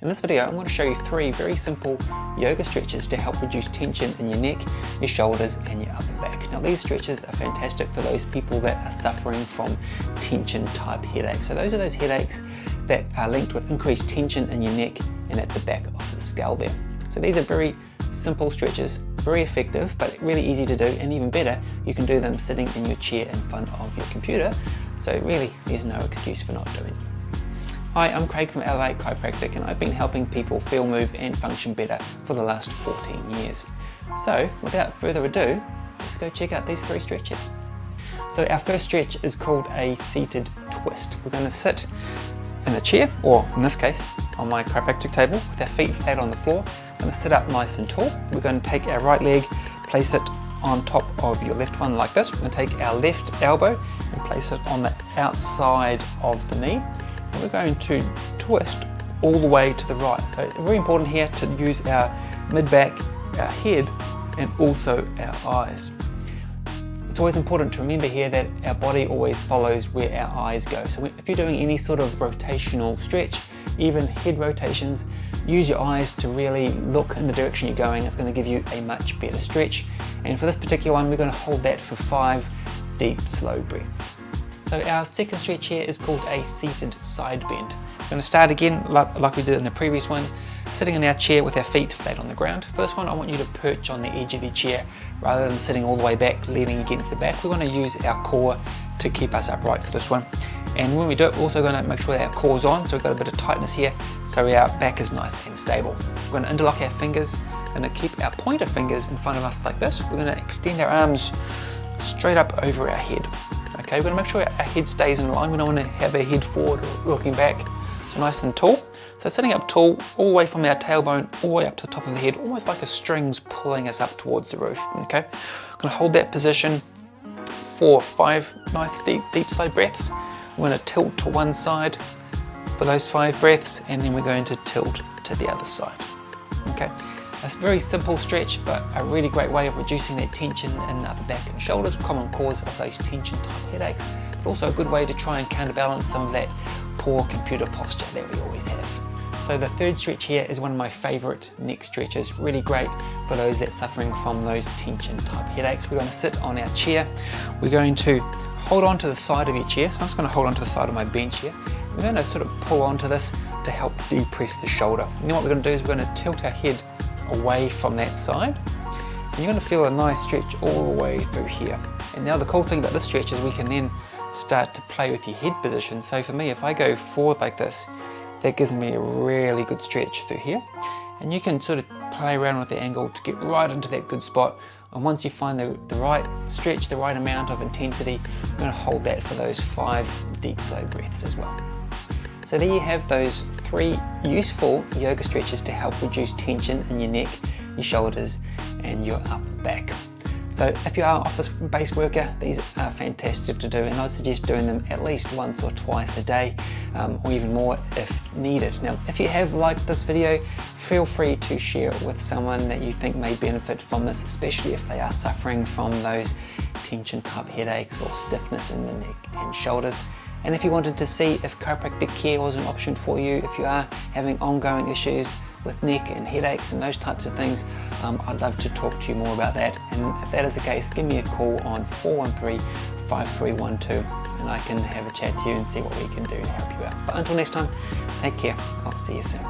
In this video I'm going to show you 3 very simple yoga stretches to help reduce tension in your neck, your shoulders and your upper back. Now these stretches are fantastic for those people that are suffering from tension type headaches. So those are those headaches that are linked with increased tension in your neck and at the back of the skull there. So these are very simple stretches, very effective but really easy to do, and even better, you can do them sitting in your chair in front of your computer. So really there's no excuse for not doing it. Hi, I'm Craig from Elevate Chiropractic and I've been helping people feel, move and function better for the last 14 years. So without further ado, let's go check out these 3 stretches. So our first stretch is called a seated twist. We're going to sit in a chair, or in this case on my chiropractic table, with our feet flat on the floor. We're going to sit up nice and tall. We're going to take our right leg, place it on top of your left one like this. We're going to take our left elbow and place it on the outside of the knee. And we're going to twist all the way to the right. So very important here to use our mid-back, our head and also our eyes. It's always important to remember here that our body always follows where our eyes go. So if you're doing any sort of rotational stretch, even head rotations, use your eyes to really look in the direction you're going. It's going to give you a much better stretch. And for this particular one, we're going to hold that for 5 deep, slow breaths. So our second stretch here is called a seated side bend. We're going to start again like we did in the previous one, sitting in our chair with our feet flat on the ground. For this one, I want you to perch on the edge of your chair rather than sitting all the way back, leaning against the back. We're going to use our core to keep us upright for this one. And when we do it, we're also going to make sure that our core's on, so we've got a bit of tightness here, so our back is nice and stable. We're going to interlock our fingers, we're going to keep our pointer fingers in front of us like this. We're going to extend our arms straight up over our head. Okay, we're going to make sure our head stays in line. We don't want to have our head forward or looking back. So nice and tall. So sitting up tall, all the way from our tailbone, all the way up to the top of the head, almost like a string's pulling us up towards the roof. Okay, I'm going to hold that position for 5 nice deep slow breaths. We're going to tilt to one side for those 5 breaths, and then we're going to tilt to the other side. Okay. It's a very simple stretch, but a really great way of reducing that tension in the upper back and shoulders, common cause of those tension type headaches, but also a good way to try and counterbalance some of that poor computer posture that we always have. So the third stretch here is one of my favourite neck stretches, really great for those that are suffering from those tension type headaches. We're going to sit on our chair, we're going to hold on to the side of your chair, so I'm just going to hold on to the side of my bench here. We're going to sort of pull onto this to help depress the shoulder. And then what we're going to do is we're going to tilt our head away from that side, and you're going to feel a nice stretch all the way through here. And now the cool thing about this stretch is we can then start to play with your head position. So for me, if I go forward like this, that gives me a really good stretch through here, and you can sort of play around with the angle to get right into that good spot. And once you find the right stretch, the right amount of intensity, you're going to hold that for those 5 deep slow breaths as well. So there you have those 3 useful yoga stretches to help reduce tension in your neck, your shoulders and your upper back. So if you are an office-based worker, these are fantastic to do, and I suggest doing them at least once or twice a day, or even more if needed. Now, if you have liked this video, feel free to share it with someone that you think may benefit from this, especially if they are suffering from those tension type headaches or stiffness in the neck and shoulders. And if you wanted to see if chiropractic care was an option for you, if you are having ongoing issues with neck and headaches and those types of things, I'd love to talk to you more about that. And if that is the case, give me a call on 413-5312 and I can have a chat to you and see what we can do to help you out. But until next time, take care. I'll see you soon.